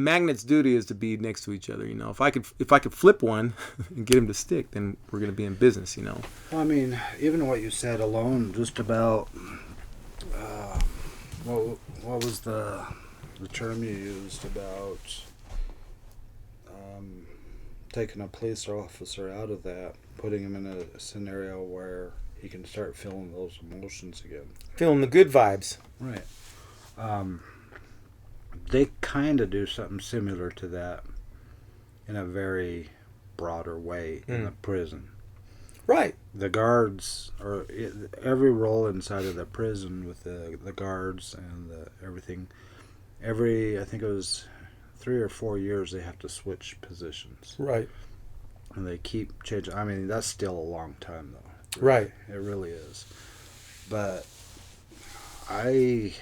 magnet's duty is to be next to each other. You know, if I could flip one and get him to stick, then we're gonna be in business. You know. Well, I mean, even what you said alone, just about what was the term you used about taking a police officer out of that, putting him in a scenario where he can start feeling those emotions again. Feeling the good vibes. Right. They kind of do something similar to that in a very broader way in the prison. Right. The guards, or every role inside of the prison with the guards and everything, I think it was 3 or 4 years they have to switch positions. Right. And they keep changing. I mean, that's still a long time, though. Right. It really is. But I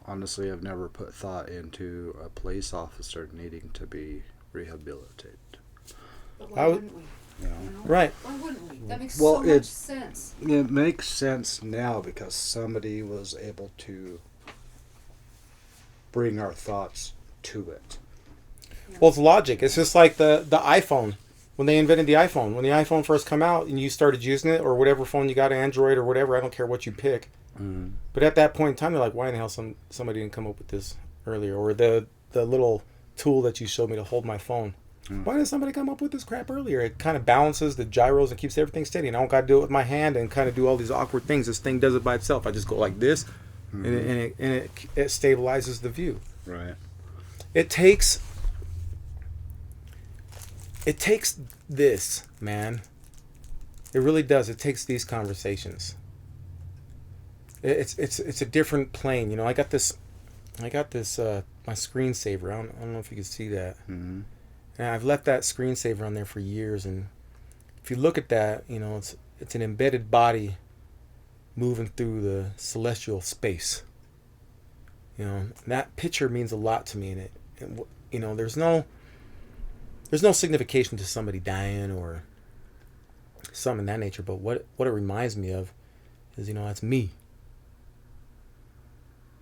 honestly have never put thought into a police officer needing to be rehabilitated. But why wouldn't we? You know? Right. Why wouldn't we? That makes so much sense. It makes sense now because somebody was able to bring our thoughts to it. Well, it's logic. It's just like the iPhone. When they invented the iPhone. When the iPhone first came out and you started using it, or whatever phone you got, Android or whatever, I don't care what you pick. Mm. But at that point in time, you're like, why in the hell somebody didn't come up with this earlier? Or the little tool that you showed me to hold my phone. Why didn't somebody come up with this crap earlier? It kind of balances the gyros and keeps everything steady. And I don't got to do it with my hand and kind of do all these awkward things. This thing does it by itself. I just go like this, and it stabilizes the view. Right. It takes this, man. It really does. It takes these conversations. It's a different plane. You know, I got this my screensaver. I don't know if you can see that. Mm-hmm. And I've left that screensaver on there for years, and if you look at that, you know, it's an embedded body moving through the celestial space. You know, and that picture means a lot to me, and you know, there's no signification to somebody dying or something in that nature, but what it reminds me of is, you know, that's me.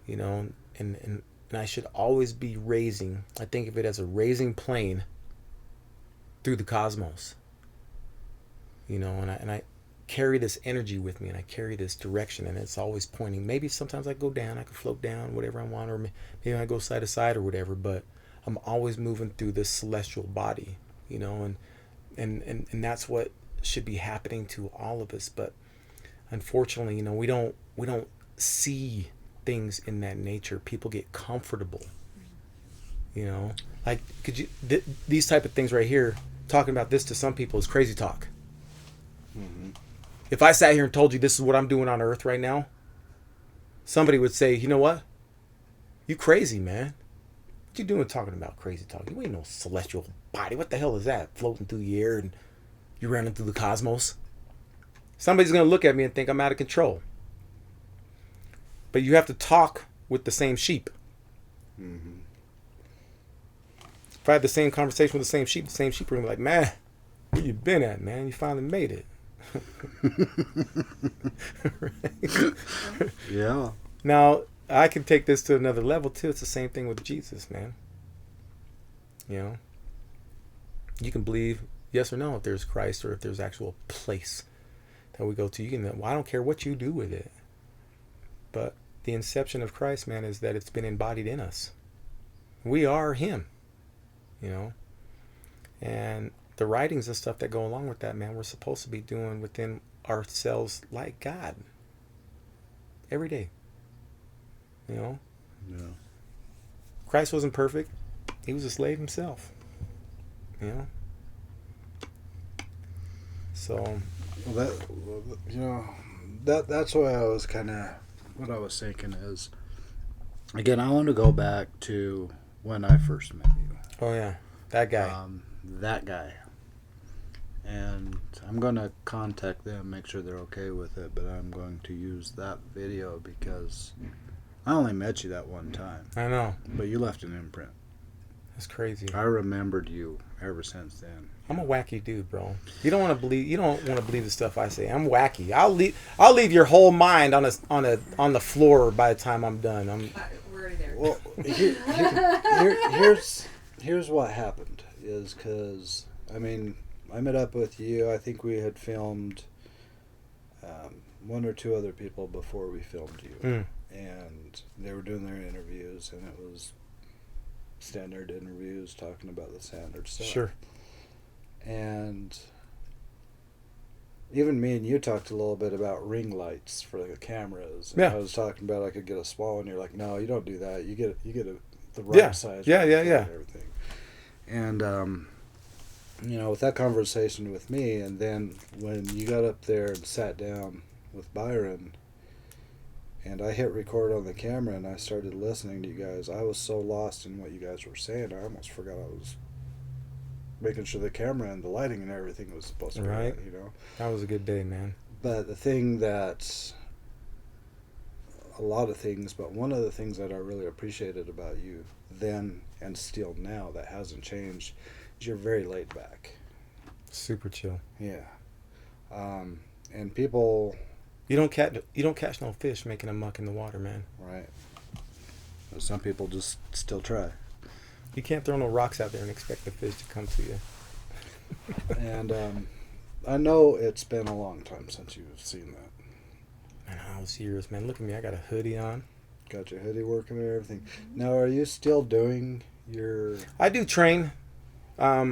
You know, and I should always be raising. I think of it as a raising plane through the cosmos. You know, and I carry this energy with me, and I carry this direction, and it's always pointing. Maybe sometimes I go down, I can float down, whatever I want, or maybe I go side to side or whatever, but I'm always moving through this celestial body, you know, and that's what should be happening to all of us. But unfortunately, you know, we don't see things in that nature. People get comfortable, you know, like these type of things right here, talking about this to some people is crazy talk. Mm-hmm. If I sat here and told you this is what I'm doing on earth right now, somebody would say, you know what, you crazy, man. What you doing talking about crazy talk? You ain't no celestial body. What the hell is that? Floating through the air and you're running through the cosmos? Somebody's going to look at me and think I'm out of control. But you have to talk with the same sheep. Mm-hmm. If I had the same conversation with the same sheep are going to be like, man, where you been at, man? You finally made it. Right? Yeah. Now, I can take this to another level too. It's the same thing with Jesus, man. You know, you can believe yes or no if there's Christ or if there's actual place that we go to. You can. Well, I don't care what you do with it, but the inception of Christ, man, is that it's been embodied in us. We are Him. You know, and the writings and stuff that go along with that, man, we're supposed to be doing within ourselves like God every day. You know? Yeah. Christ wasn't perfect. He was a slave himself. You know? So, Well, that's why I was kind of, what I was thinking is, again, I want to go back to when I first met you. oh yeah, that guy. That guy. And I'm going to contact them, make sure they're okay with it, but I'm going to use that video because I only met you that one time. I know. But you left an imprint. That's crazy. I remembered you ever since then. I'm a wacky dude, bro. You don't want to believe the stuff I say. I'm wacky. I'll leave your whole mind on the floor by the time I'm done. We're already there. Well, here's what happened is because, I mean, I met up with you. I think we had filmed one or two other people before we filmed you. Mm. And they were doing their interviews, and it was standard interviews talking about the standard stuff. Sure. And even me and you talked a little bit about ring lights for the cameras. Yeah. I was talking about I could get a small one. You're like, no, you don't do that. You get the right size. Yeah. And everything. And you know, with that conversation with me, and then when you got up there and sat down with Byron, and I hit record on the camera and I started listening to you guys, I was so lost in what you guys were saying. I almost forgot I was making sure the camera and the lighting and everything was supposed to be right, you know. That was a good day, man. But the thing that, a lot of things, but one of the things that I really appreciated about you then and still now that hasn't changed is you're very laid back. Super chill. Yeah. And people... You don't catch no fish making a muck in the water, man. Right. Some people just still try. You can't throw no rocks out there and expect the fish to come to you. And I know it's been a long time since you've seen that. Man, I was years, man. Look at me. I got a hoodie on. Got your hoodie working and everything. Now, are you still doing your... I do train. I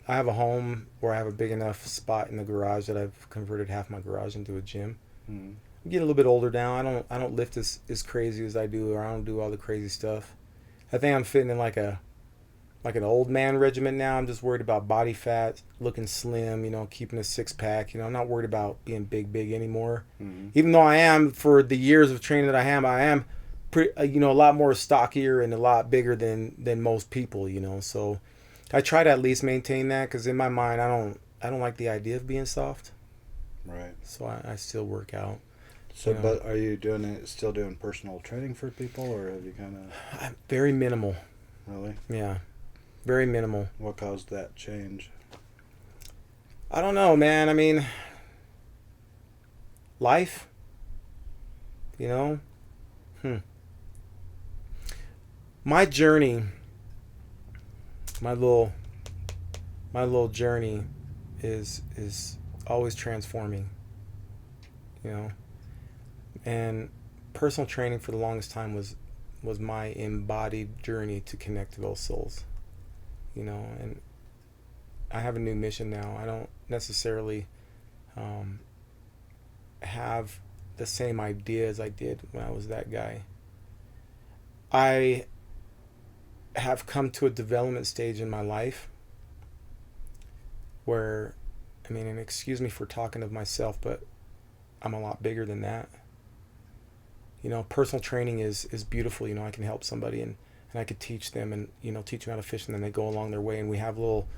have a home where I have a big enough spot in the garage that I've converted half my garage into a gym. Mm-hmm. I'm getting a little bit older now. I don't lift as crazy as I do, or I don't do all the crazy stuff. I think I'm fitting in like an old man regimen now. I'm just worried about body fat, looking slim, you know, keeping a six pack. You know, I'm not worried about being big anymore. Mm-hmm. Even though I am, for the years of training that I am pretty, you know, a lot more stockier and a lot bigger than most people, you know. So I try to at least maintain that, because in my mind, I don't like the idea of being soft. Right. So I still work out. So, You know. but are you still doing personal training for people, or have you kind of... Very minimal. Really? Yeah. Very minimal. What caused that change? I don't know, man. I mean, life, you know? My journey, my little journey is always transforming, you know? And personal training for the longest time was my embodied journey to connect to those souls, you know. And I have a new mission now. I don't necessarily have the same ideas I did when I was that guy. I have come to a development stage in my life where, I mean, and excuse me for talking of myself, but I'm a lot bigger than that. You know, personal training is beautiful. You know, I can help somebody and I could teach them and, you know, teach them how to fish, and then they go along their way and we have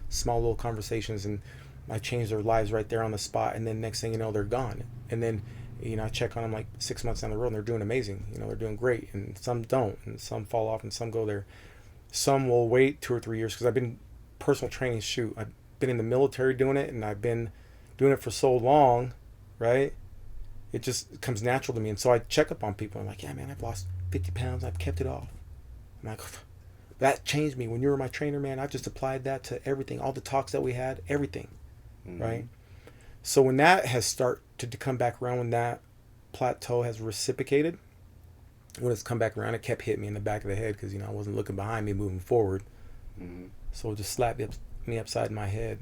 small little conversations, and I change their lives right there on the spot, and then next thing you know, they're gone. And then, you know, I check on them like 6 months down the road and they're doing amazing. You know, they're doing great, and some don't, and some fall off and some go there. Some will wait 2 or 3 years, because I've been personal training, I've been in the military doing it, and I've been doing it for so long, right? It just comes natural to me. And so I check up on people. I'm like, yeah, man, I've lost 50 pounds. I've kept it off. I'm like, that changed me. When you were my trainer, man, I've just applied that to everything. All the talks that we had, everything, right? So when that has started to come back around, when that plateau has reciprocated, when it's come back around, it kept hitting me in the back of the head, because, you know, I wasn't looking behind me moving forward. So it just slapped me upside my head.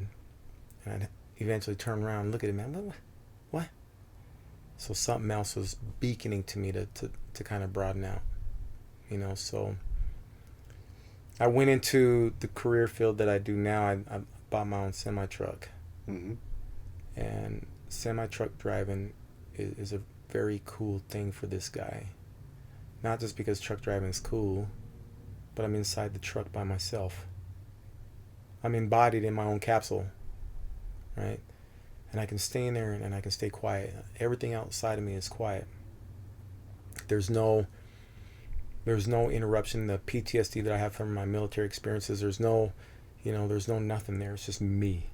And I'd eventually turn around and look at it, man, what? So something else was beaconing to me to kind of broaden out, you know. So I went into the career field that I do now. I bought my own semi-truck. And semi-truck driving is a very cool thing for this guy. Not just because truck driving is cool, but I'm inside the truck by myself. I'm embodied in my own capsule, right? And I can stay in there and I can stay quiet. Everything outside of me is quiet. There's no interruption. The PTSD that I have from my military experiences, there's no nothing there. It's just me.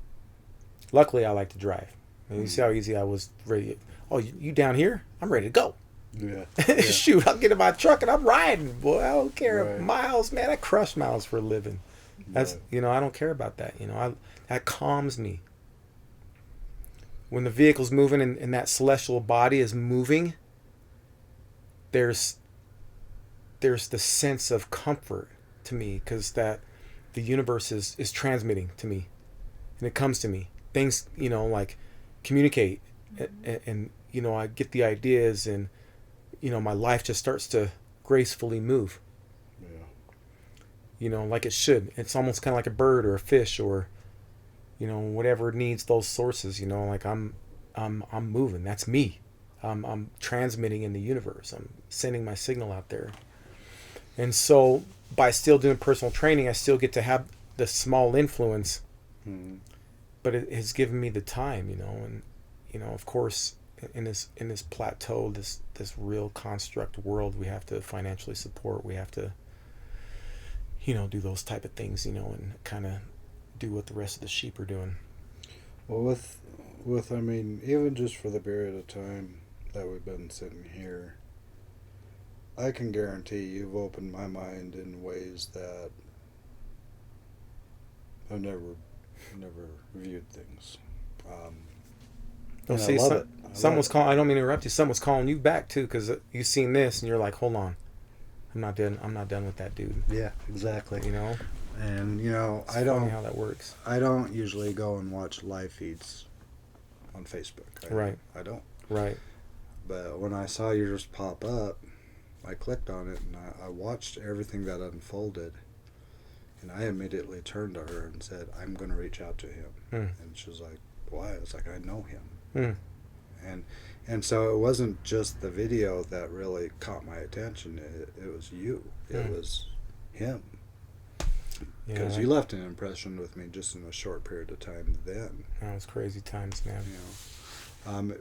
Luckily, I like to drive. And you see how easy I was ready. Oh, you down here? I'm ready to go. Yeah. Shoot, I'll get in my truck and I'm riding, boy. I don't care. Right. Miles, man. I crush miles for a living. That's, you know, I don't care about that. You know, that calms me. When the vehicle's moving and that celestial body is moving, there's the sense of comfort to me, because that the universe is transmitting to me, and it comes to me. Things, you know, like communicate, and you know, I get the ideas, and you know, my life just starts to gracefully move. Yeah. You know, like it should. It's almost kind of like a bird or a fish, or you know, whatever needs those sources. You know, like I'm moving. That's me. I'm transmitting in the universe. I'm sending my signal out there. And so by still doing personal training, I still get to have the small influence, but it has given me the time, you know, and, you know, of course, in this plateau, this real construct world, we have to financially support, we have to, you know, do those type of things, you know, and kind of do what the rest of the sheep are doing. Well, with I mean, even just for the period of time that we've been sitting here, I can guarantee you've opened my mind in ways that I've never viewed things. Don't see, someone's calling. I don't mean to interrupt you. Someone's calling you back too, because you've seen this and you're like, hold on, I'm not done with that dude. Yeah, exactly. You know, and you know, it's funny how that works. I don't usually go and watch live feeds on Facebook. Right. I don't. Right. But when I saw yours pop up, I clicked on it and I watched everything that unfolded, and I immediately turned to her and said, I'm going to reach out to him. And she was like, why? I was like, I know him. And so it wasn't just the video that really caught my attention. It was you. It was him. Because you left an impression with me just in a short period of time then. That was crazy times, man. You know,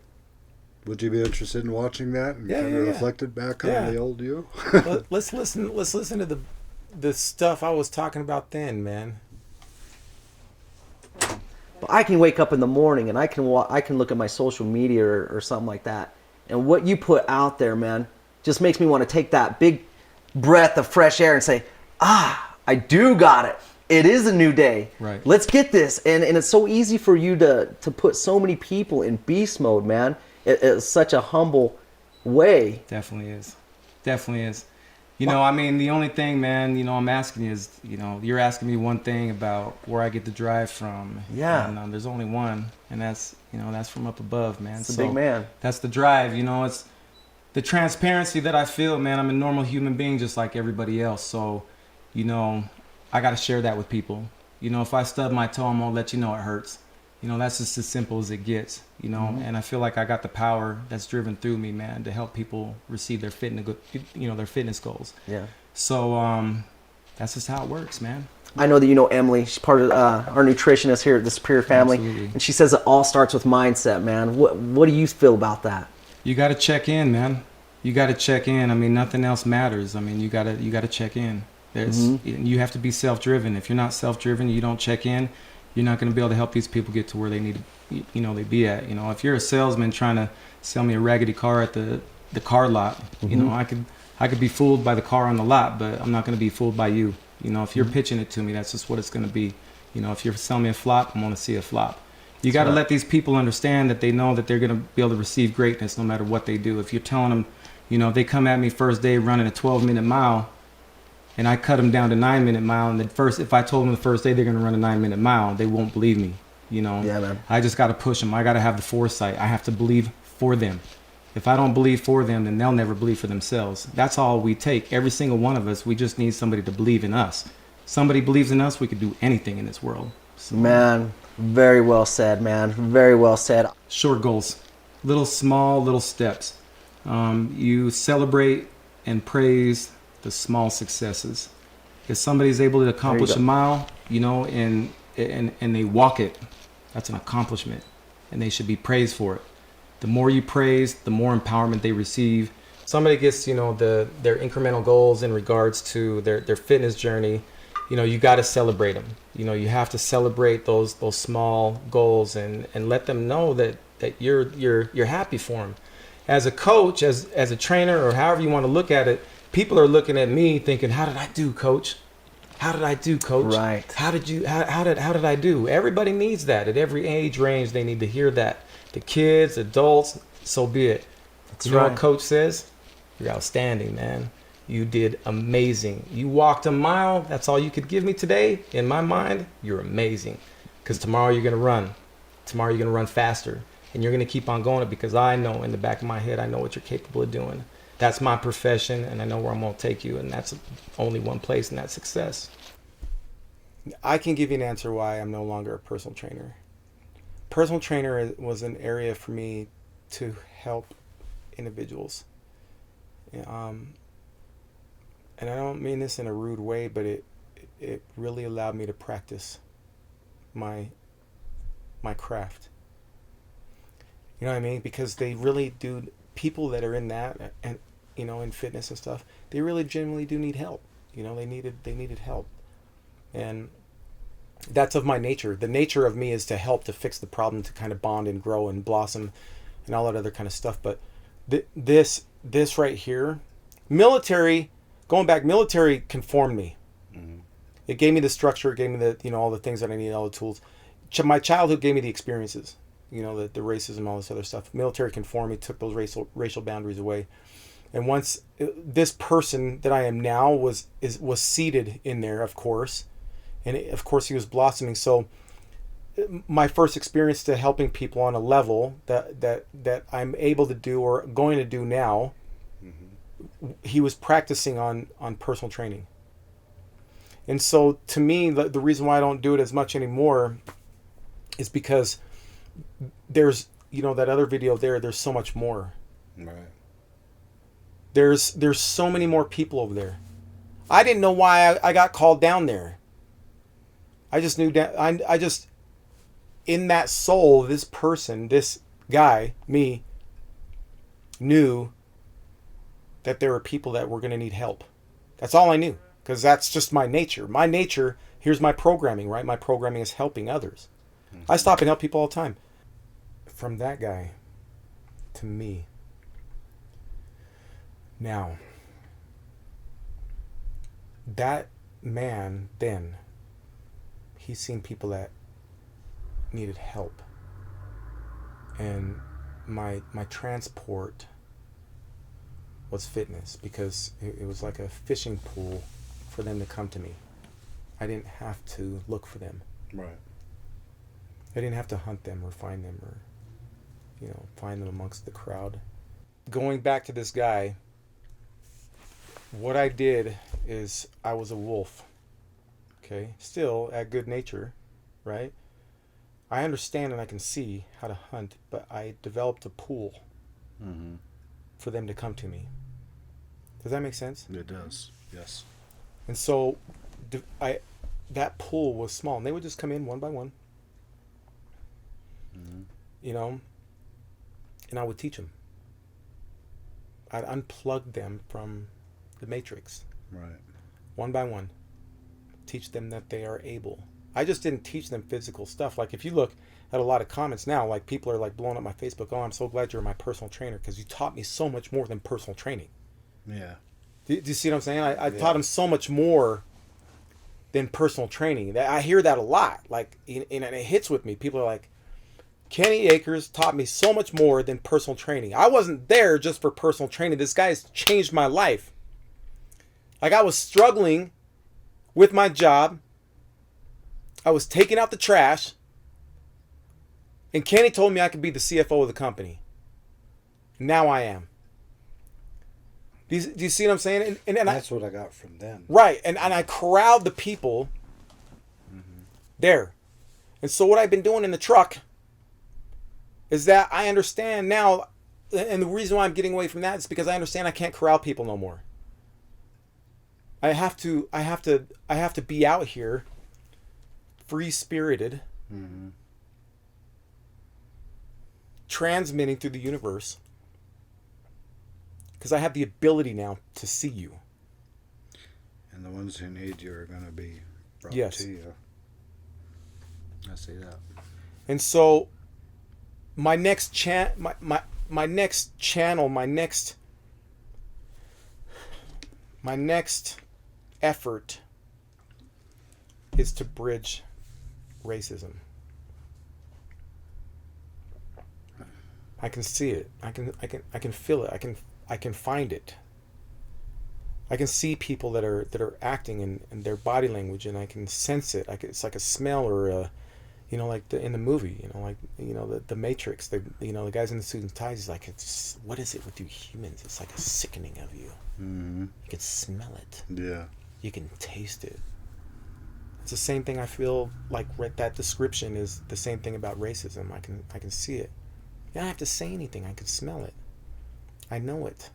would you be interested in watching that and kind of reflected back on the old you? Let's listen to the stuff I was talking about then, man. But I can wake up in the morning and I can look at my social media or something like that, and what you put out there, man, just makes me want to take that big breath of fresh air and say, I do got it. It is a new day. Right. Let's get this. And it's so easy for you to put so many people in beast mode, man. It's such a humble way. Definitely is. You know, I mean, the only thing, man, you know, I'm asking you is, you know, you're asking me one thing about where I get the drive from. Yeah. And there's only one, and that's, you know, that's from up above, man. It's a big man. That's the drive, you know. It's the transparency that I feel, man. I'm a normal human being just like everybody else. So, you know, I got to share that with people. You know, if I stub my toe, I'm going to let you know it hurts. You know, that's just as simple as it gets, you know, and I feel like I got the power that's driven through me, man, to help people receive their their fitness goals. Yeah. So that's just how it works, man. I know that you know Emily. She's part of our nutritionist here at the Superior Family. Absolutely. And she says it all starts with mindset, man. What do you feel about that? You got to check in, man. You got to check in. I mean, nothing else matters. I mean, you got to check in. You have to be self-driven. If you're not self-driven, you don't check in, you're not going to be able to help these people get to where they need to, they be at. You know, if you're a salesman trying to sell me a raggedy car at the car lot, you know, I could be fooled by the car on the lot, but I'm not going to be fooled by you. You know, if you're pitching it to me, that's just what it's going to be. You know, if you're selling me a flop, I'm going to see a flop. You got to let these people understand that they know that they're going to be able to receive greatness no matter what they do. If you're telling them, you know, they come at me first day running a 12-minute mile, and I cut them down to 9-minute mile, and if I told them the first day they're going to run a 9-minute mile, they won't believe me, you know. Yeah, man. I just got to push them. I got to have the foresight. I have to believe for them. If I don't believe for them, then they'll never believe for themselves. That's all we take. Every single one of us, we just need somebody to believe in us. Somebody believes in us, we could do anything in this world. So, Man, very well said, man. Very well said. short goals, little steps. You celebrate and praise the small successes. If somebody's able to accomplish a mile, you know, and they walk it, that's an accomplishment, and they should be praised for it. The more you praise, the more empowerment they receive. Somebody gets, you know, their incremental goals in regards to their fitness journey. You know, you got to celebrate them. You know, you have to celebrate those small goals and let them know that you're happy for them. As a coach, as a trainer, or however you want to look at it, people are looking at me thinking, how did I do, coach? How did I do, coach? Right. How did I do? Everybody needs that. At every age range, they need to hear that. The kids, adults, so be it. That's You know right. what coach says? You're outstanding, man. You did amazing. You walked a mile. That's all you could give me today. In my mind, you're amazing. Because tomorrow you're going to run. Tomorrow you're going to run faster. And you're going to keep on going it because I know in the back of my head, I know what you're capable of doing. That's my profession, and I know where I'm going to take you. And that's only one place, and that's success. I can give you an answer why I'm no longer a personal trainer. Personal trainer was an area for me to help individuals. And I don't mean this in a rude way, but it really allowed me to practice my craft. You know what I mean? Because they really do, people that are in that and in fitness and stuff, they really genuinely do need help. They needed help. And that's of my nature. The nature of me is to help to fix the problem, to kind of bond and grow and blossom and all that other kind of stuff. But this right here, military conformed me. Mm-hmm. It gave me the structure. It gave me the, all the things that I needed, all the tools. My childhood gave me the experiences, the racism, all this other stuff. Military conformed me, took those racial boundaries away. And once this person that I am now was seated in there, of course, and of course he was blossoming. So my first experience to helping people on a level that I'm able to do or going to do now, mm-hmm. he was practicing on personal training. And so to me, the reason why I don't do it as much anymore is because there's, that other video there's so much more. Right. There's so many more people over there. I didn't know why I got called down there. I just knew that I just, in that soul, this person, this guy, me, knew that there were people that were going to need help. That's all I knew, because that's just my nature. My nature, here's my programming, right? My programming is helping others. Mm-hmm. I stop and help people all the time. From that guy to me. Now, that man then, he's seen people that needed help. And my transport was fitness, because it was like a fishing pool for them to come to me. I didn't have to look for them. Right. I didn't have to hunt them or find them or, find them amongst the crowd. Going back to this guy, what I did is I was a wolf. Okay? Still at good nature, right? I understand and I can see how to hunt, but I developed a pool mm-hmm. for them to come to me. Does that make sense? It does, yes. And so that pool was small, and they would just come in one by one, mm-hmm. And I would teach them. I'd unplug them from the matrix. Right. One by one. Teach them that they are able. I just didn't teach them physical stuff. Like if you look at a lot of comments now, like people are like blowing up my Facebook. Oh, I'm so glad you're my personal trainer because you taught me so much more than personal training. Yeah. Do you see what I'm saying? I taught them so much more than personal training. I hear that a lot. Like, and it hits with me. People are like, Kenny Akres taught me so much more than personal training. I wasn't there just for personal training. This guy's changed my life. Like I was struggling with my job. I was taking out the trash. And Kenny told me I could be the CFO of the company. Now I am. Do you see what I'm saying? And that's what I got from them. Right. And I corralled the people mm-hmm. there. And so what I've been doing in the truck is that I understand now, and the reason why I'm getting away from that is because I understand I can't corral people no more. I have to be out here free-spirited, mm-hmm. transmitting through the universe, because I have the ability now to see you. And the ones who need you are going to be brought yes. to you. I see that. And so my next my next channel, my next effort is to bridge racism. I can see it. I can feel it. I can find it. I can see people that are acting and their body language, and I can sense it. It's like a smell, or a, like in the movie, like the Matrix. The guys in the suits and ties. He's like, it's, what is it with you humans? It's like a sickening of you. Mm-hmm. You can smell it. Yeah. You can taste it. It's the same thing. I feel like that description is the same thing about racism. I can see it. You don't have to say anything. I can smell it. I know it.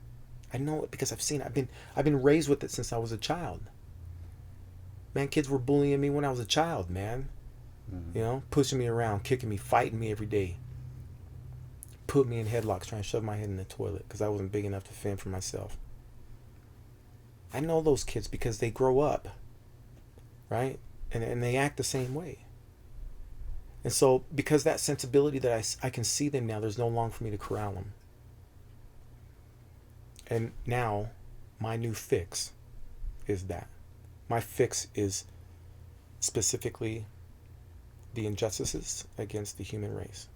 I know it because I've seen it. I've been raised with it since I was a child. Man, kids were bullying me when I was a child, man. Mm-hmm. Pushing me around, kicking me, fighting me every day. Put me in headlocks, trying to shove my head in the toilet because I wasn't big enough to fend for myself. I know those kids because they grow up, right? And they act the same way. And so, because that sensibility that I can see them now, there's no longer for me to corral them. And now, my new fix is that. My fix is specifically the injustices against the human race.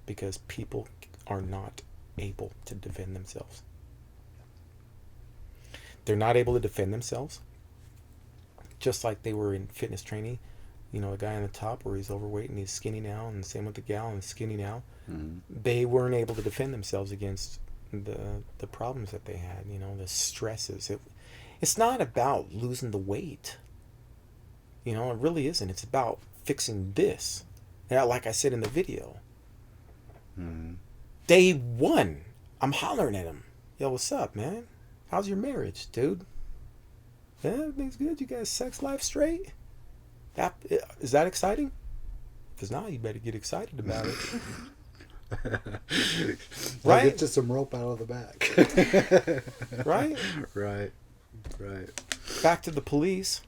Because people are not able to defend themselves. They're not able to defend themselves. Just like they were in fitness training. A guy on the top where he's overweight and he's skinny now, and same with the gal and skinny now. Mm-hmm. They weren't able to defend themselves against the problems that they had, the stresses. It's not about losing the weight. It really isn't. It's about fixing this. Now, like I said in the video, Day 1, I'm hollering at him. Yo, what's up, man? How's your marriage, dude? Yeah, everything's good. You guys sex life straight? Is that exciting? Because now you better get excited about it. Right? Get just some rope out of the back. Right? Right. Back to the police.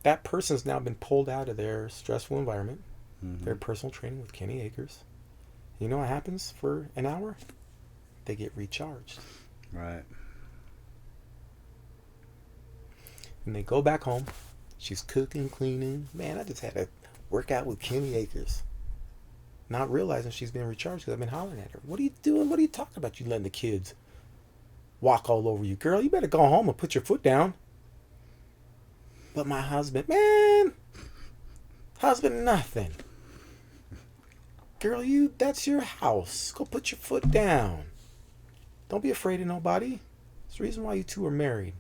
That person's now been pulled out of their stressful environment, their personal training with Kenny Akres. You know what happens for an hour? They get recharged. Right. And they go back home. She's cooking, cleaning. Man, I just had a workout with Kenny Akres. Not realizing she's been recharged because I've been hollering at her. What are you doing? What are you talking about? You letting the kids walk all over you. Girl, you better go home and put your foot down. But my husband, man, husband nothing. Girl, that's your house. Go put your foot down. Don't be afraid of nobody. It's the reason why you two are married.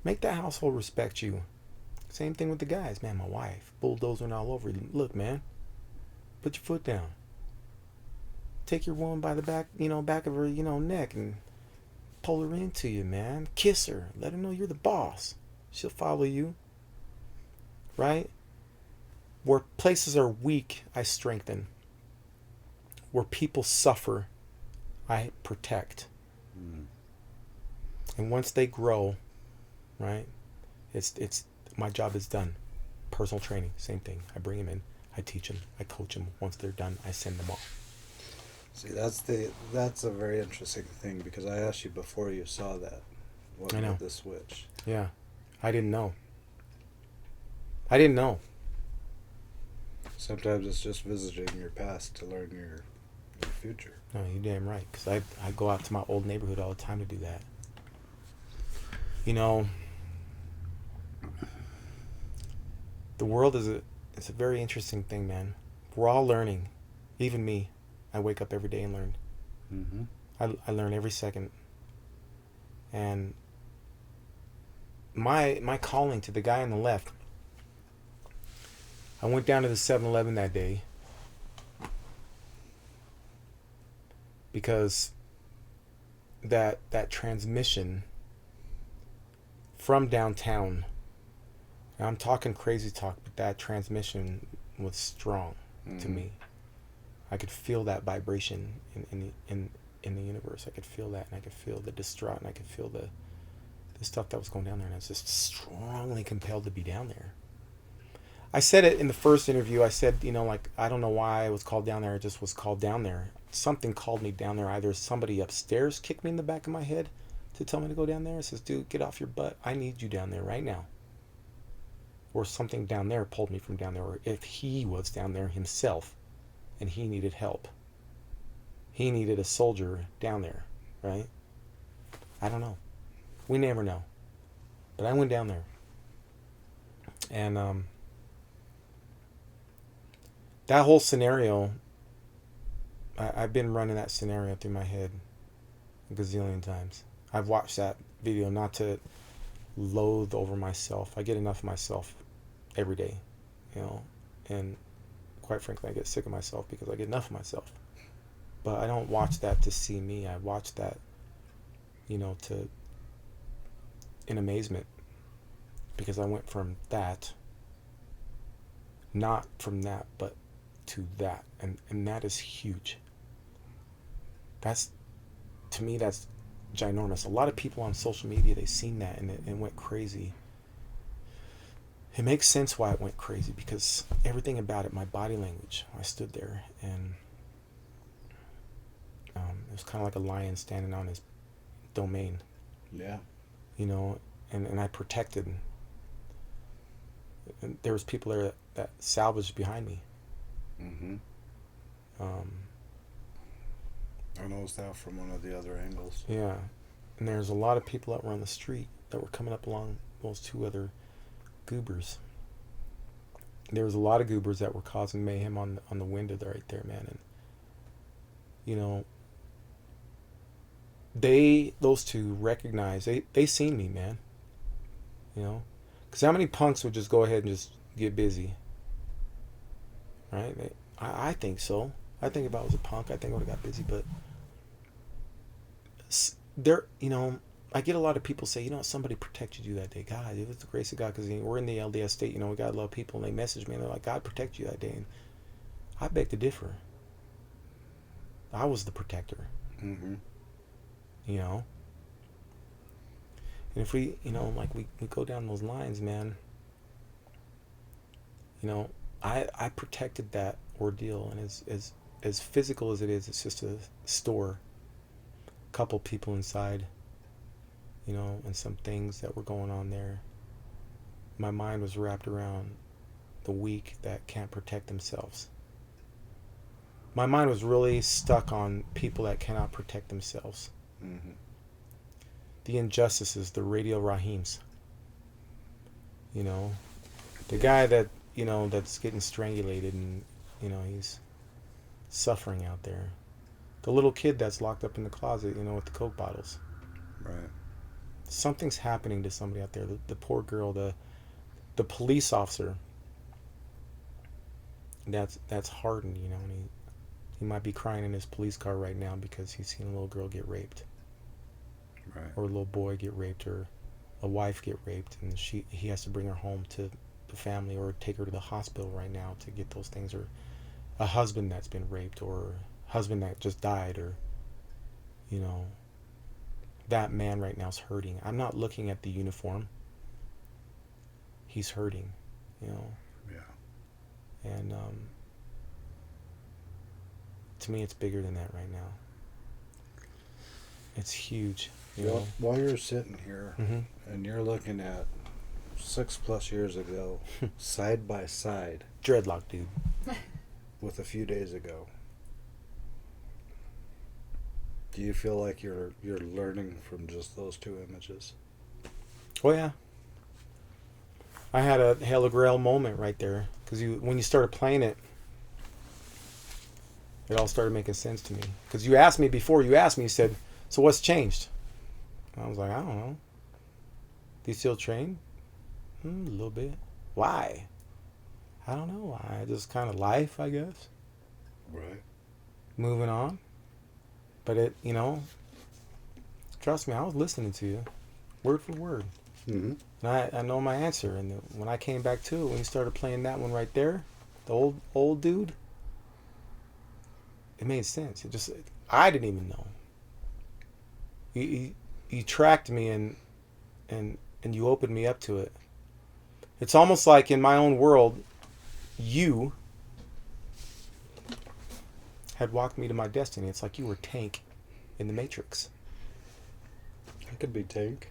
Make that household respect you. Same thing with the guys. Man, my wife, bulldozing all over you. Look, man, put your foot down. Take your woman by the back, back of her, neck and pull her into you, man. Kiss her. Let her know you're the boss. She'll follow you. Right? Where places are weak, I strengthen. Where people suffer, I protect. And once they grow, right, it's my job is done. Personal training, same thing. I bring them in, I teach them, I coach them. Once they're done, I send them off. See, that's a very interesting thing because I asked you before you saw that. What I know. The switch? Yeah, I didn't know. Sometimes it's just visiting your past to learn your future. No, you're damn right. Because I go out to my old neighborhood all the time to do that. The world it's a very interesting thing, man. We're all learning. Even me. I wake up every day and learn. Mm-hmm. I learn every second. And my calling to the guy on the left, I went down to the 7-Eleven that day because that transmission from downtown, and I'm talking crazy talk, but that transmission was strong to me. I could feel that vibration in the universe. I could feel that, and I could feel the distraught, and I could feel the stuff that was going down there, and I was just strongly compelled to be down there. I said it in the first interview. I said, I don't know why I was called down there. I just was called down there. Something called me down there. Either somebody upstairs kicked me in the back of my head to tell me to go down there. It says, dude, get off your butt. I need you down there right now. or something down there pulled me from down there, or if he was down there himself and he needed help. He needed a soldier down there, right? I don't know. We never know. But I went down there. And that whole scenario, I've been running that scenario through my head a gazillion times. I've watched that video not to loathe over myself. I get enough of myself every day, you know, and quite frankly, I get sick of myself because I get enough of myself. But I don't watch that to see me. I watch that, you know, in amazement, because I went from that, not from that, but to that, and that is huge. That's, to me, that's ginormous. A lot of people on social media, they seen that and it went crazy. It makes sense why it went crazy, because everything about it, my body language, I stood there and it was kind of like a lion standing on his domain. Yeah. You know, and I protected. And there was people there that salvaged behind me. Mm-hmm. I noticed that from one of the other angles. Yeah. And there's a lot of people that were on the street that were coming up along those two other goobers. There was a lot of goobers that were causing mayhem on the window right there, man. And, you know, those two recognized, they seen me, man. You know? Because how many punks would just go ahead and just get busy? Right? I think so. I think if I was a punk, I think I would have got busy. But there, you know, I get a lot of people say, you know, somebody protected you that day. God, it was the grace of God, because we're in the LDS state, you know, we got a lot of people, and they message me, and they're like, God protected you that day. And I beg to differ. I was the protector. Mm-hmm. You know? And if we, you know, like we go down those lines, man, you know, I protected that ordeal, and as physical as it is, it's just a store, couple people inside, you know, and some things that were going on there. My mind was wrapped around the weak that can't protect themselves. My mind was really stuck on people that cannot protect themselves. Mm-hmm. The injustices, the Radio Rahims. You know, the guy that, you know, that's getting strangulated and, you know, he's suffering out there. The little kid that's locked up in the closet, you know, with the Coke bottles. Right. Something's happening to somebody out there. The poor girl, the police officer that's hardened, you know, and he might be crying in his police car right now because he's seen a little girl get raped. Right. Or a little boy get raped, or a wife get raped, and he has to bring her home to the family, or take her to the hospital right now to get those things, or a husband that's been raped, or a husband that just died, or, you know, that man right now is hurting. I'm not looking at the uniform. He's hurting, you know. Yeah. And to me, it's bigger than that right now. It's huge. You know? While you're sitting here, Mm-hmm. and you're looking at 6+ years ago, side by side, Dreadlock dude. with a few days ago, do you feel like you're learning from just those two images? Oh yeah. I had a Hail Grail moment right there, because when you started playing it, it all started making sense to me. Because you asked me, you said, so what's changed? And I was like, I don't know. Do you still train? A little bit. Why? I don't know why. Just kind of life, I guess. Right. Moving on. But it, you know, trust me, I was listening to you, word for word. Mm-hmm. And I know my answer. And when I came back to it, when you started playing that one right there, the old dude, it made sense. I didn't even know. You tracked me and you opened me up to it. It's almost like in my own world, you had walked me to my destiny. It's like you were Tank in the Matrix. I could be Tank.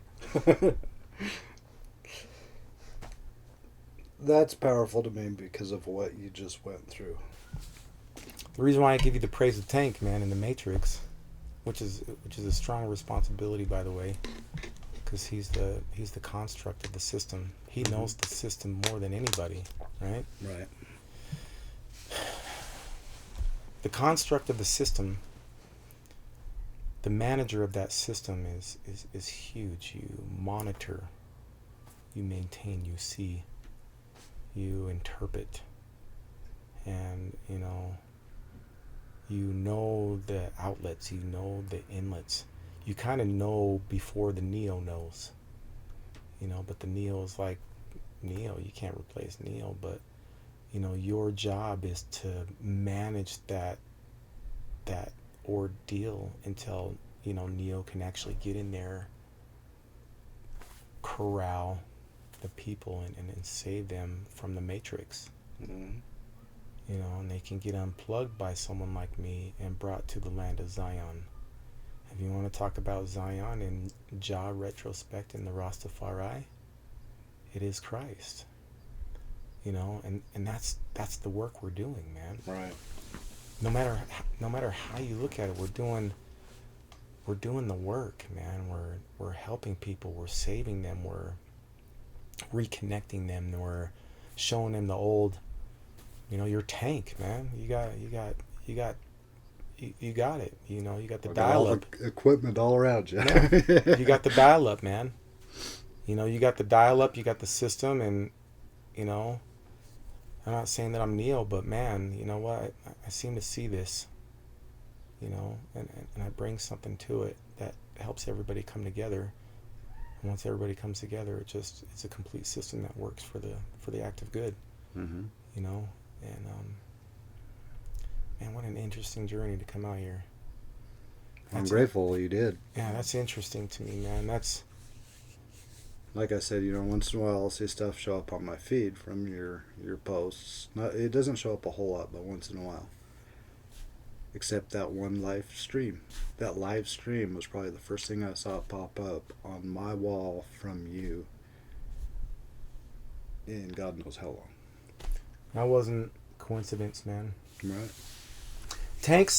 That's powerful to me because of what you just went through. The reason why I give you the praise of Tank, man, in the Matrix, which is a strong responsibility, by the way, because he's the construct of the system. He knows the system more than anybody, right? Right. The construct of the system, the manager of that system is huge. You monitor, you maintain, you see, you interpret, and you know the outlets, you know the inlets. You kind of know before the Neo knows, but the Neo is like Neo. You can't replace Neo, but your job is to manage that ordeal until Neo can actually get in there, corral the people, and save them from the Matrix. Mm-hmm. And they can get unplugged by someone like me and brought to the land of Zion. If you want to talk about Zion in Jah retrospect in the Rastafari, it is Christ. And that's the work we're doing, man. Right. No matter how you look at it, we're doing the work, man. We're helping people, we're saving them, we're reconnecting them, we're showing them the old, your Tank, man. You got it. You got the dial-up equipment all around you. Yeah. You got the dial-up, man. You got the dial-up, you got the system, and I'm not saying that I'm Neo, but man, you know what? I seem to see this, and I bring something to it that helps everybody come together. And once everybody comes together, it's a complete system that works for the act of good. Mm-hmm. And man, what an interesting journey to come out here. I'm grateful you did. Yeah, that's interesting to me, man. That's like I said, once in a while I'll see stuff show up on my feed from your posts. It doesn't show up a whole lot, but once in a while. Except that one live stream. That live stream was probably the first thing I saw pop up on my wall from you in God knows how long. That wasn't coincidence, man. Right. Tank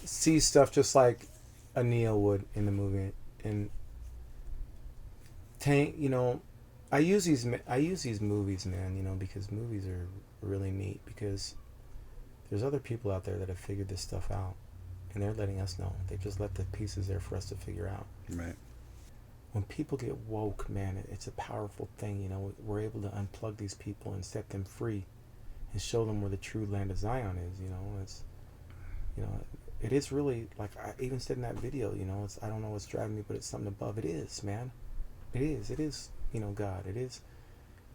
sees stuff just like a Neo would in the movie, and Tank, I use these movies, man, because movies are really neat, because there's other people out there that have figured this stuff out, and they're letting us know. They just left the pieces there for us to figure out. Right. When people get woke, man, it's a powerful thing. We're able to unplug these people and set them free, and show them where the true land of Zion is. It is really, like I even said in that video, I don't know what's driving me, but it's something above. It is, man. It is, God. It is,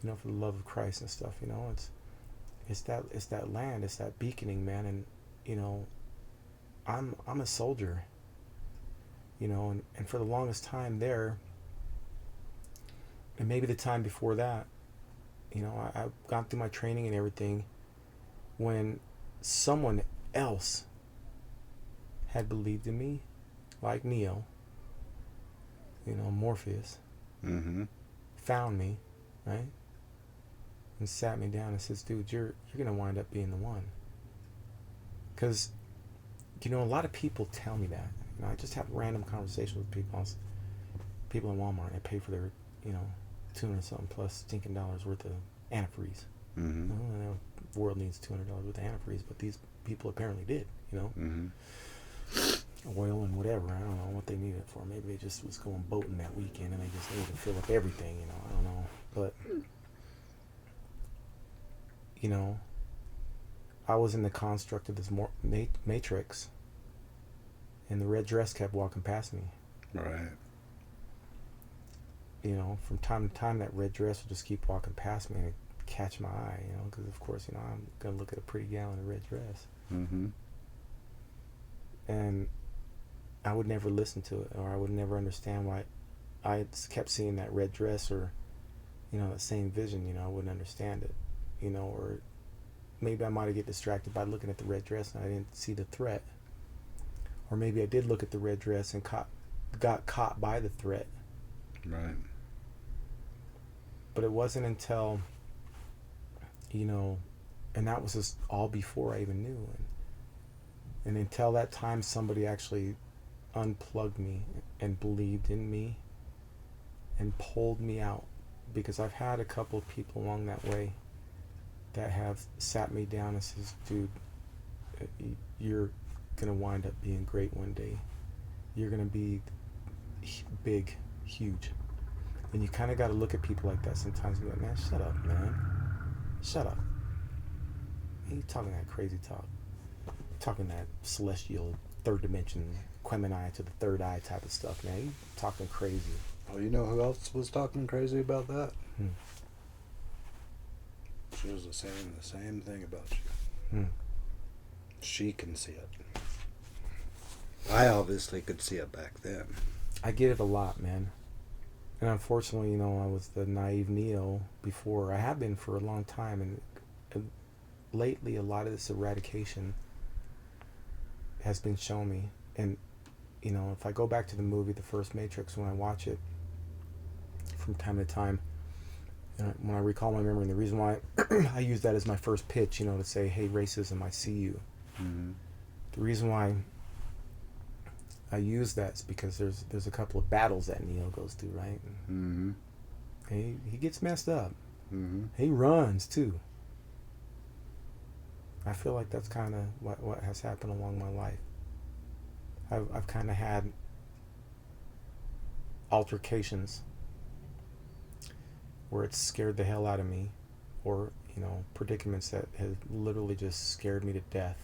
for the love of Christ and stuff. It's that land. It's that beaconing, man. And I'm a soldier. And for the longest time there, and maybe the time before that, I've gone through my training and everything. When someone else had believed in me, like Neo, Morpheus, mm-hmm. found me, right, and sat me down and says, "Dude, you're gonna wind up being the one." Because, a lot of people tell me that. I just have random conversations with people in Walmart. I pay for their, $200 something plus stinking dollars worth of antifreeze. Mm-hmm. The world needs $200 worth of antifreeze, but these people apparently did. Mm-hmm. Oil and whatever. I don't know what they needed it for. Maybe they just was going boating that weekend and they just needed to fill up everything. I don't know. But I was in the construct of this matrix, and the red dress kept walking past me. Right. From time to time, that red dress would just keep walking past me and it'd catch my eye, because of course, I'm gonna look at a pretty gal in a red dress. Mm-hmm. And I would never listen to it, or I would never understand why I kept seeing that red dress, or that same vision. I wouldn't understand it, or maybe I might get distracted by looking at the red dress and I didn't see the threat, or maybe I did look at the red dress and got caught by the threat. Right. But it wasn't until you know, and that was just all before I even knew. And until that time, somebody actually unplugged me and believed in me and pulled me out, because I've had a couple of people along that way that have sat me down and says, dude, you're gonna wind up being great one day. You're gonna be big, huge. And you kind of got to look at people like that sometimes and be like, man, shut up, man. Shut up. You talking that crazy talk. Talking that celestial third dimension, Quemini to the third eye type of stuff, man. You talking crazy. Oh, you know who else was talking crazy about that? She was saying the same thing about you. She can see it. I obviously could see it back then. I get it a lot, man. And unfortunately, you know, I was the naive Neo before. I have been for a long time, and lately a lot of this eradication has been shown me. And, you know, if I go back to the movie The First Matrix, when I watch it from time to time, when I recall my memory, and the reason why I use that as my first pitch, you know, to say, hey, racism, I see you. Mm-hmm. The reason why I use that is because there's a couple of battles that Neo goes through, right? Mm-hmm. He gets messed up. Mm-hmm. He runs too. I feel like that's kind of what has happened along my life. I've kind of had altercations where it's scared the hell out of me, or, you know, predicaments that have literally just scared me to death,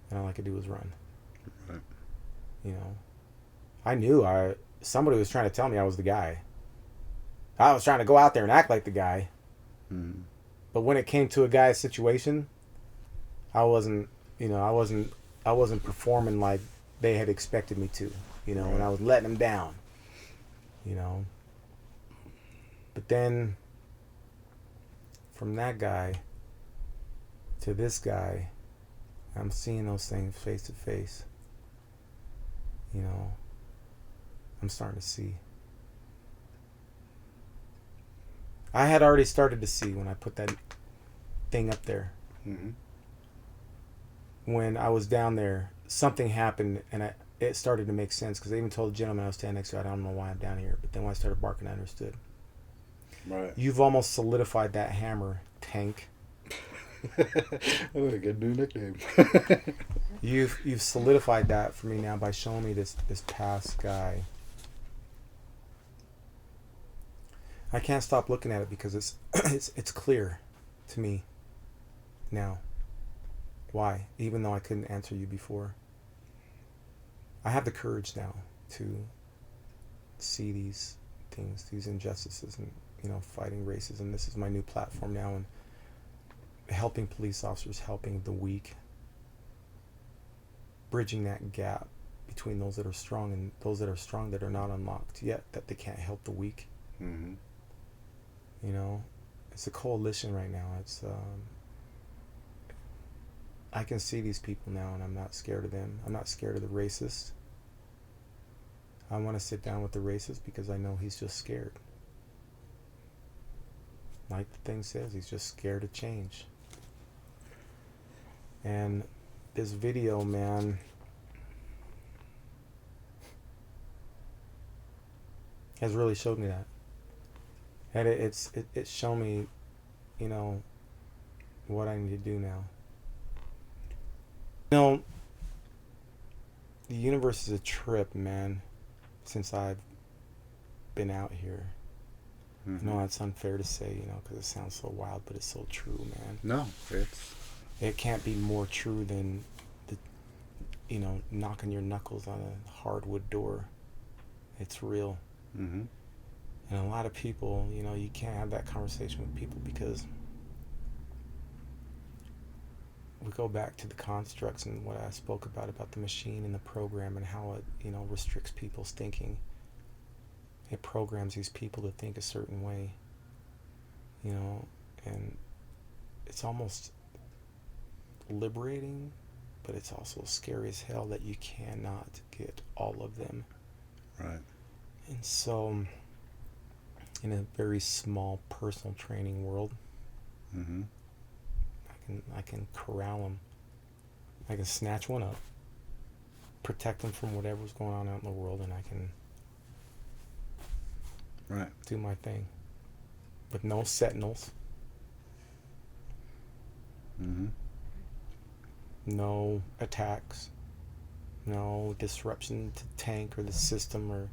and all I could do was run. Right. You know, I knew somebody was trying to tell me I was the guy. I was trying to go out there and act like the guy. Mm-hmm. But when it came to a guy's situation, I wasn't performing like they had expected me to, you know, and I was letting them down, you know. But then from that guy to this guy, I'm seeing those things face to face. You know, I'm starting to see. I had already started to see when I put that thing up there. Mm-hmm. When I was down there, something happened, and it started to make sense, because I even told the gentleman I was standing next to, I don't know why I'm down here. But then when I started barking, I understood. Right. You've almost solidified that hammer, Tank. What a good new nickname. You've solidified that for me now by showing me this past guy. I can't stop looking at it because it's clear to me now. Why? Even though I couldn't answer you before. I have the courage now to see these things, these injustices, and, you know, fighting racism. This is my new platform now, and helping police officers, helping the weak, bridging that gap between those that are strong and those that are strong that are not unlocked yet, that they can't help the weak. Mm-hmm. You know, it's a coalition right now. I can see these people now, and I'm not scared of them. I'm not scared of the racist. I want to sit down with the racist because I know he's just scared. Like the thing says, he's just scared of change. And this video, man, has really showed me that. And it's shown me, you know, what I need to do now. You know, the universe is a trip, man, since I've been out here. Mm-hmm. I know that's unfair to say, you know, because it sounds so wild, but it's so true, man. No, It can't be more true than you know, knocking your knuckles on a hardwood door. It's real. Mm-hmm. And a lot of people, you know, you can't have that conversation with people because we go back to the constructs and what I spoke about the machine and the program and how it, you know, restricts people's thinking. It programs these people to think a certain way, you know, and it's almost liberating, but it's also scary as hell that you cannot get all of them. Right. And so, in a very small personal training world, Mm-hmm. I can corral them. I can snatch one up, protect them from whatever's going on out in the world, and I can Right. do my thing with no sentinels, Mm-hmm. no attacks, no disruption to the tank or the system, or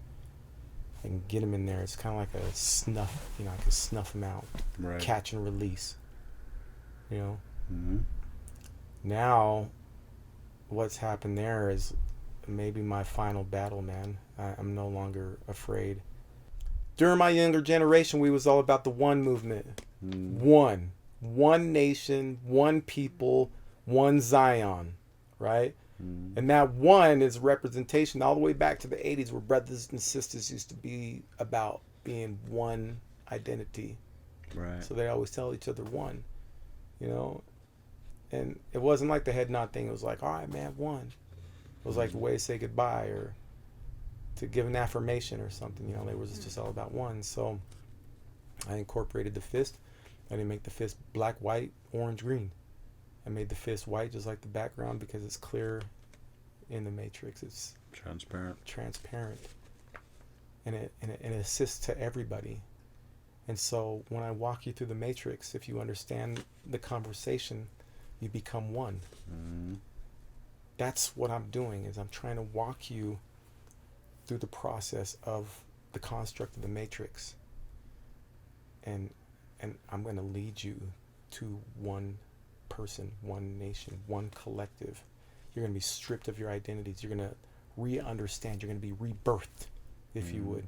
I can get them in there. It's kind of like a snuff, I can snuff them out, Right. catch and release, Mm-hmm. Now, what's happened there is maybe my final battle, man. I'm no longer afraid. During my younger generation, we was all about the one movement. Mm-hmm. One nation, one people, one Zion, right? Mm-hmm. And that one is representation all the way back to the 80s, where brothers and sisters used to be about being one identity. Right. So they always tell each other one, And it wasn't like the head nod thing. It was like, all right, man, one. It was like the way to say goodbye or to give an affirmation or something. It was just all about one. So I incorporated the fist. I didn't make the fist black, white, orange, green. I made the fist white just like the background because it's clear in the matrix. It's transparent. And it assists to everybody. And so when I walk you through the matrix, if you understand the conversation, you become one. Mm-hmm. That's what I'm doing, is I'm trying to walk you through the process of the construct of the matrix. And I'm going to lead you to one person, one nation, one collective. You're going to be stripped of your identities. You're going to re-understand. You're going to be rebirthed, if you would.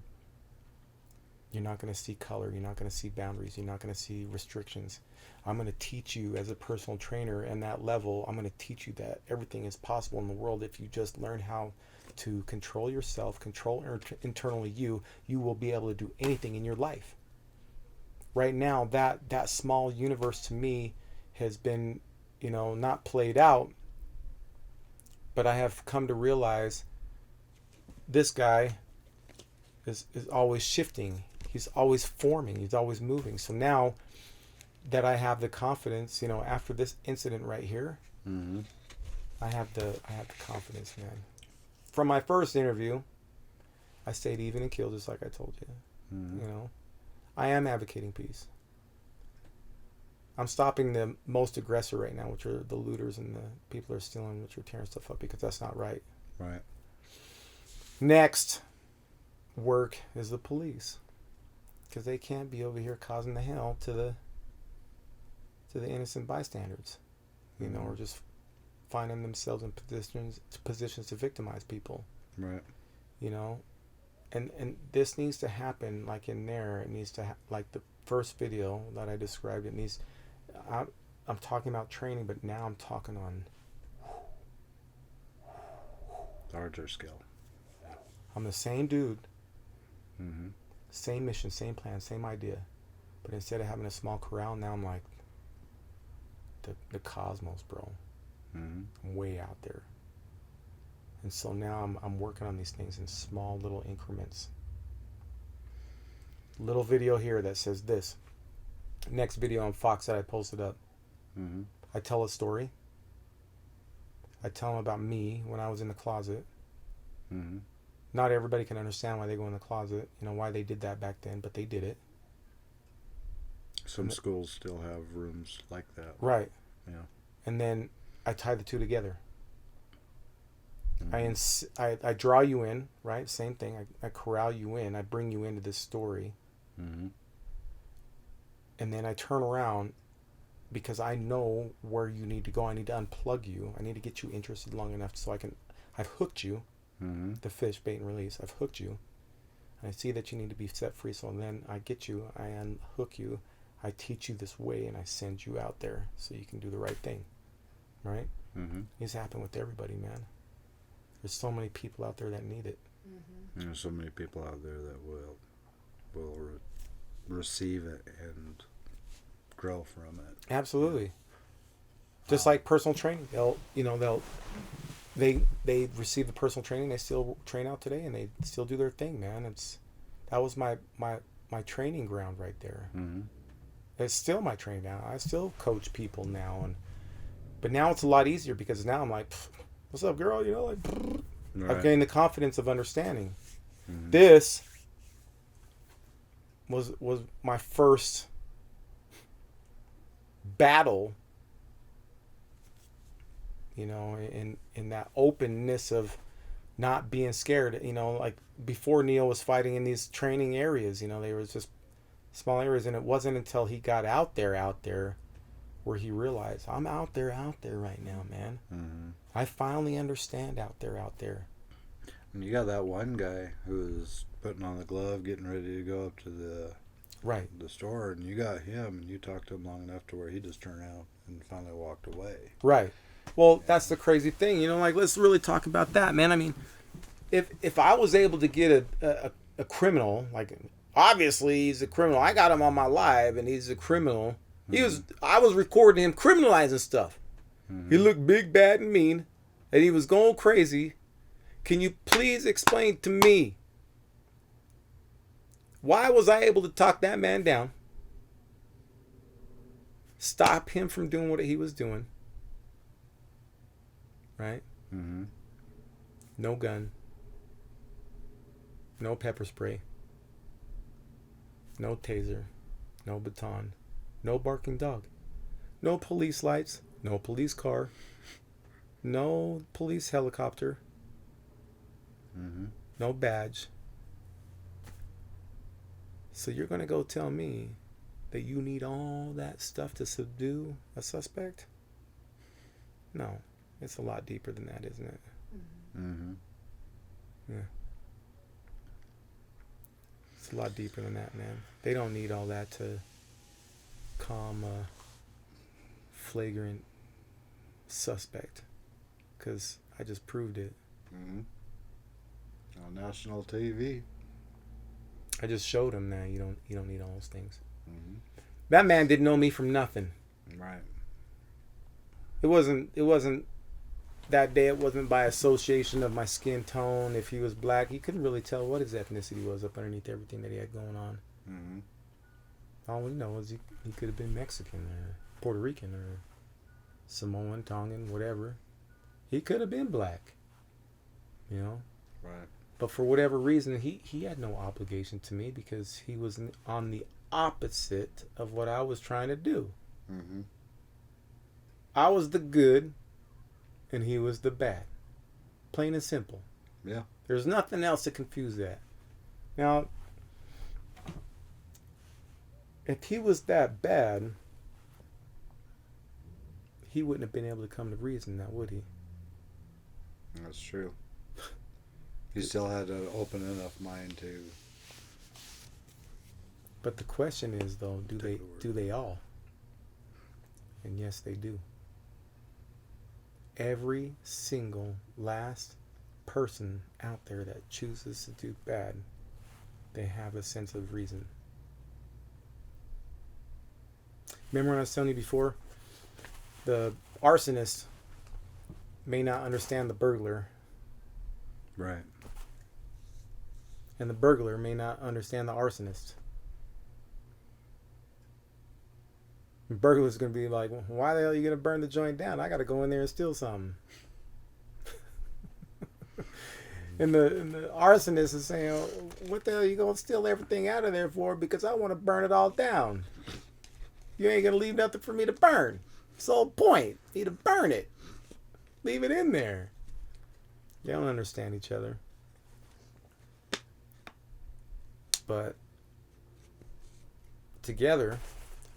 You're not going to see color. You're not going to see boundaries. You're not going to see restrictions. I'm going to teach you as a personal trainer, and that level, I'm going to teach you that everything is possible in the world if you just learn how to control yourself, control internally you will be able to do anything in your life. Right now, that small universe to me has been, not played out, but I have come to realize this guy is always shifting. He's always forming. He's always moving. So now that I have the confidence, after this incident right here, Mm-hmm. I have the confidence, man. From my first interview, I stayed even and killed, just like I told you. Mm-hmm. I am advocating peace. I'm stopping the most aggressor right now, which are the looters and the people that are stealing, which are tearing stuff up, because that's not right. Right. Next work is the police, because they can't be over here causing the hell to the innocent bystanders, or just finding themselves in positions to victimize people. Right. And this needs to happen like in there. It needs to like the first video that I described. It needs. I'm talking about training, but now I'm talking on Larger scale. I'm the same dude, Mm-hmm. same mission, same plan, same idea, but instead of having a small corral, now I'm like the cosmos, bro. Mm-hmm. I'm way out there. And so now I'm working on these things in small little increments. Little video here that says this. Next video on Fox that I posted up. Mm-hmm. I tell a story. I tell them about me when I was in the closet. Mm-hmm. Not everybody can understand why they go in the closet, why they did that back then, but they did it. Some schools still have rooms like that. Right. Yeah. And then I tie the two together. Mm-hmm. I draw you in, right? Same thing. I corral you in. I bring you into this story. Mm-hmm. And then I turn around because I know where you need to go. I need to unplug you. I need to get you interested long enough so I've hooked you. Mm-hmm. The fish, bait and release. I've hooked you. And I see that you need to be set free. So then I get you. I unhook you. I teach you this way and I send you out there so you can do the right thing. Right? Mm-hmm. It's happened with everybody, man. There's so many people out there that need it. Mm-hmm. There's so many people out there that will receive it and grow from it. Absolutely. Just like personal training, they receive the personal training. They still train out today, and they still do their thing, man. That was my training ground right there. Mm-hmm. It's still my training now. I still coach people now, but now it's a lot easier because now I'm like, "What's up, girl?" Like Right. I've gained the confidence of understanding. Mm-hmm. This was my first battle, in that openness of not being scared. Like before, Neil was fighting in these training areas. They were just small areas, and it wasn't until he got out there where he realized, I'm out there right now, man. Mm-hmm. I finally understand out there. And you got that one guy who was putting on the glove, getting ready to go up to the store, and you got him, and you talked to him long enough to where he just turned out and finally walked away. Right. Well, that's the crazy thing, like, let's really talk about that, man. I mean, if I was able to get a criminal, like, obviously he's a criminal. I got him on my live, and he's a criminal. I was recording him criminalizing stuff. Mm-hmm. He looked big, bad, and mean, and he was going crazy. Can you please explain to me, why was I able to talk that man down, stop him from doing what he was doing, right? Mm-hmm. No gun, no pepper spray, no taser, no baton, no barking dog, no police lights, no police car, no police helicopter, mm-hmm. no badge. So you're going to go tell me that you need all that stuff to subdue a suspect? No. It's a lot deeper than that, isn't it? Mm-hmm. Yeah. It's a lot deeper than that, man. They don't need all that to calm a flagrant suspect, because I just proved it. Mm-hmm. On national TV. I just showed him that you don't need all those things. Mm-hmm. That man didn't know me from nothing. Right. It wasn't that day. It wasn't by association of my skin tone. If he was black, he couldn't really tell what his ethnicity was up underneath everything that he had going on. Mm-hmm. All we know is he could have been Mexican or Puerto Rican or Samoan, Tongan, whatever. He could have been black. Right. But for whatever reason, he had no obligation to me, because he was on the opposite of what I was trying to do. Mm-hmm. I was the good, and he was the bad. Plain and simple. Yeah. There's nothing else to confuse that. Now, if he was that bad, he wouldn't have been able to come to reason now, would he? That's true. He still had an open enough mind to. But the question is, though, do they all? And yes, they do. Every single last person out there that chooses to do bad, they have a sense of reason. Remember when I was telling you before, the arsonist may not understand the burglar, Right. and the burglar may not understand the arsonist. The burglar's going to be like, why the hell are you going to burn the joint down? I got to go in there and steal something. and the arsonist is saying, what the hell are you going to steal everything out of there for? Because I want to burn it all down. You ain't going to leave nothing for me to burn. It's the whole point. You need to burn it. Leave it in there. They don't understand each other. But together,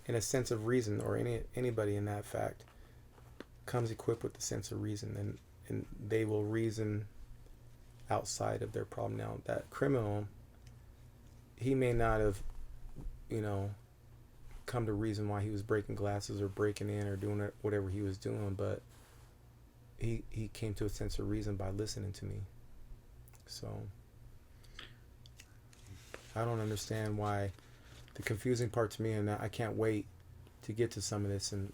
in a sense of reason, or anybody in that fact comes equipped with the sense of reason, and they will reason outside of their problem. Now, that criminal, he may not have, come to reason why he was breaking glasses or breaking in or doing whatever he was doing, but he came to a sense of reason by listening to me. So I don't understand why. The confusing part to me, and I can't wait to get to some of this, and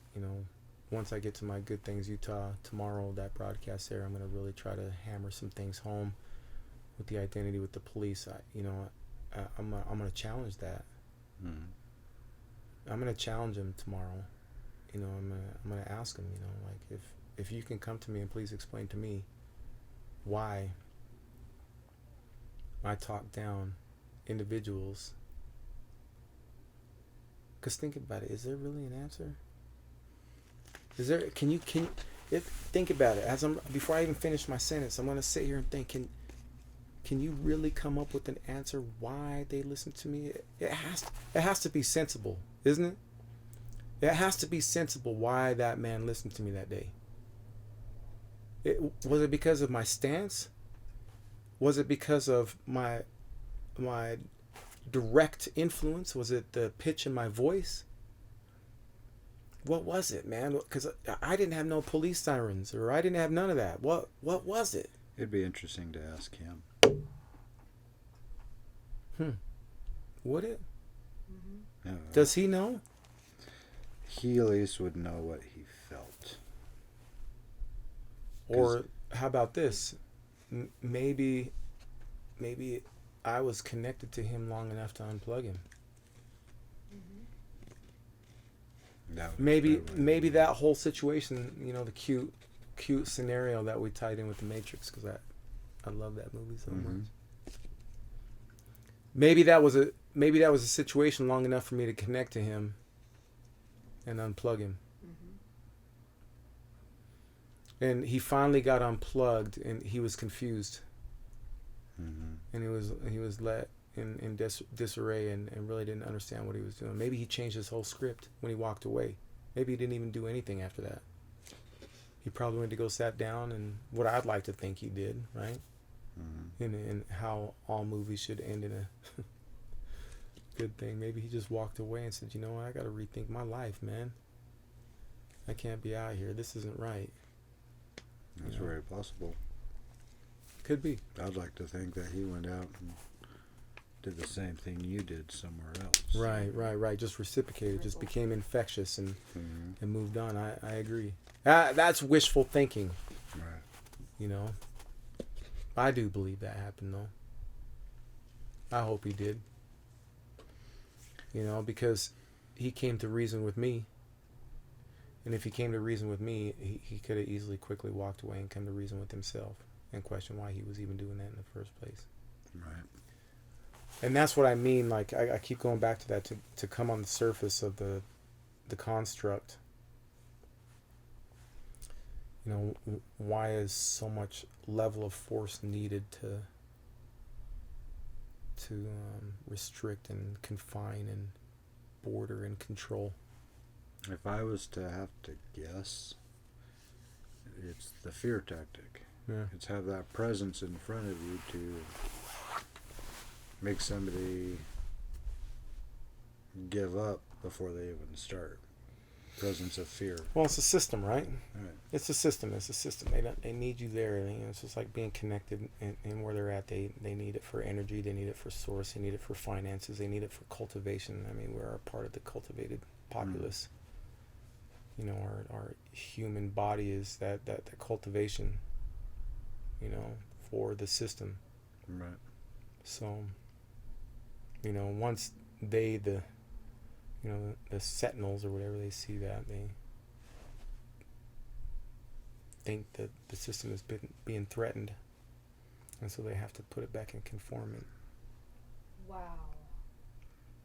once I get to my Good Things Utah tomorrow, that broadcast there, I'm going to really try to hammer some things home with the identity with the police. I'm going to challenge that. Mm-hmm. I'm gonna challenge him tomorrow. You know, I'm gonna ask him. You know, like if you can come to me and please explain to me why I talk down individuals. Cause think about it. Is there really an answer? Is there? Can you think about it? Before I even finish my sentence, I'm gonna sit here and think. Can you really come up with an answer why they listen to me? It has to be sensible, isn't it? It has to be sensible why that man listened to me that day. Was it because of my stance? Was it because of my direct influence? Was it the pitch in my voice? What was it, man? Because I didn't have no police sirens, or I didn't have none of that. What was it? It'd be interesting to ask him. Would it? Mm-hmm. Does he know? He at least would know what he felt. Or how about this? Maybe I was connected to him long enough to unplug him. Maybe that whole situation, you know, the cute scenario that we tied in with the Matrix, because I love that movie so much. Maybe that was a situation long enough for me to connect to him and unplug him. And he finally got unplugged, and he was confused. And he was let in disarray and really didn't understand what he was doing. Maybe he changed his whole script when he walked away. Maybe he didn't even do anything after that. He probably went to go sat down, and what I'd like to think he did, right? And how all movies should end in a good thing. Maybe he just walked away and said, you know what, I got to rethink my life, man. I can't be out here. This isn't right. That's very possible. Could be. I'd like to think that he went out and did the same thing you did somewhere else. Right. Just reciprocated. Just became infectious and moved on. I agree. That's wishful thinking. Right. You know. I do believe that happened, though. I hope he did. You know, because he came to reason with me. And if he came to reason with me, he could have easily quickly walked away and come to reason with himself and question why he was even doing that in the first place. Right. And that's what I mean. Like, I keep going back to that, to come on the surface of the construct. You know, why is so much level of force needed to restrict and confine and border and control? If I was to have to guess, it's the fear tactic. Yeah. It's have that presence in front of you to make somebody give up before they even start. Presence of fear. Well, it's a system, right? Right. It's a system. They need you there. You know, it's just like being connected in where they're at. They need it for energy. They need it for source. They need it for finances. They need it for cultivation. I mean, we're a part of the cultivated populace. You know, our human body is that cultivation, you know, for the system. Right. So, you know, once the sentinels or whatever, they see that, they think that the system is being threatened, and so they have to put it back in conformity. Wow.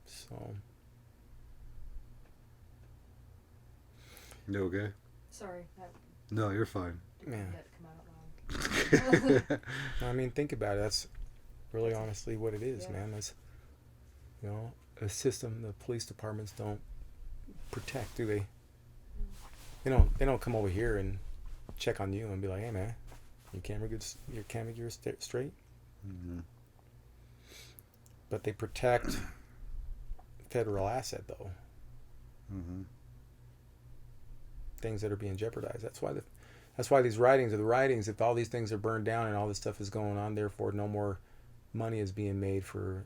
So. You okay? Sorry. No, you're fine. Man. That come out loud. I mean, think about it. That's really honestly what it is, Yeah. man. That's, you know, a system the police departments don't protect, do they? They don't come over here and check on you and be like, hey, man, your camera gear straight? But they protect federal asset, though. Things that are being jeopardized. That's why these writings are the writings. If all these things are burned down and all this stuff is going on, therefore no more money is being made for,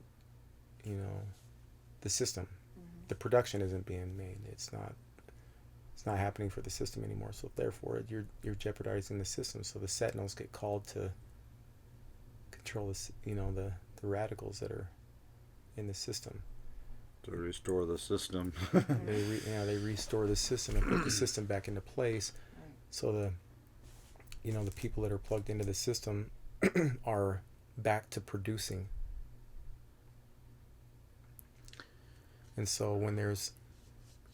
you know, the system. The production isn't being made. It's not happening for the system anymore. So therefore you're jeopardizing the system. So the sentinels get called to control this, you know, the radicals that are in the system. To restore the system. They restore the system and put the system back into place, so the people that are plugged into the system are back to producing. And so when there's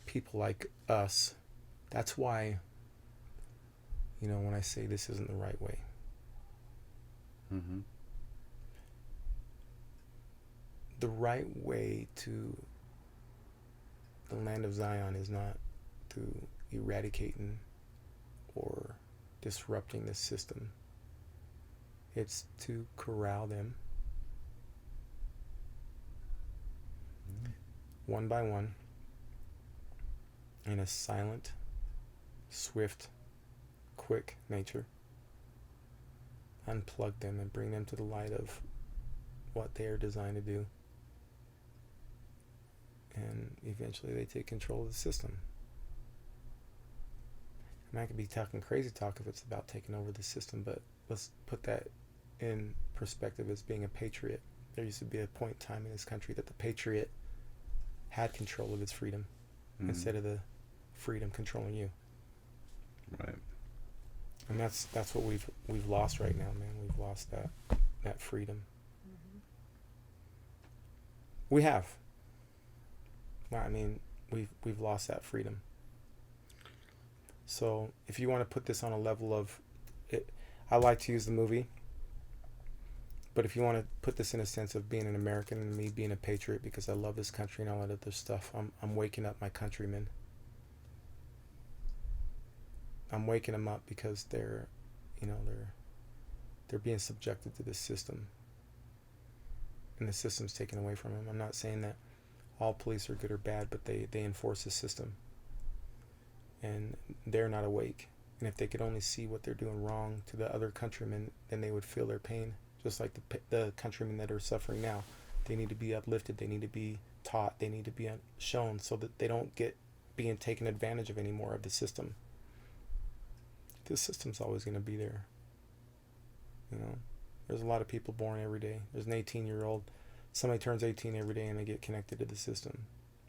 people like us, that's why, when I say this isn't the right way. Mm-hmm. The right way to the land of Zion is not through eradicating or disrupting the system. It's to corral them one by one in a silent, swift, quick nature. Unplug them and bring them to the light of what they are designed to do. And eventually they take control of the system. And I could be talking crazy talk if it's about taking over the system, but let's put that in perspective as being a patriot. There used to be a point in time in this country that the patriot had control of its freedom instead of the freedom controlling you. Right. And that's what we've lost right now, man. We've lost that freedom. We have. I mean, we've lost that freedom. So if you want to put this on a level of it, I like to use the movie, but if you want to put this in a sense of being an American and me being a patriot because I love this country and all that other stuff, I'm waking up my countrymen. I'm waking them up because they're being subjected to this system, and the system's taken away from them. I'm not saying that all police are good or bad, but they enforce the system, and they're not awake. And if they could only see what they're doing wrong to the other countrymen, then they would feel their pain, just like the countrymen that are suffering now. They need to be uplifted. They need to be taught. They need to be shown so that they don't get being taken advantage of anymore of the system. The system's always going to be there. There's a lot of people born every day. There's an 18-year-old. Somebody turns 18 every day and they get connected to the system.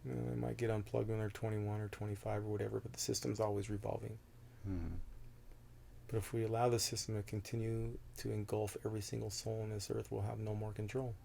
They might get unplugged when they're 21 or 25 or whatever, but the system's always revolving. Mm-hmm. But if we allow the system to continue to engulf every single soul on this earth, we'll have no more control.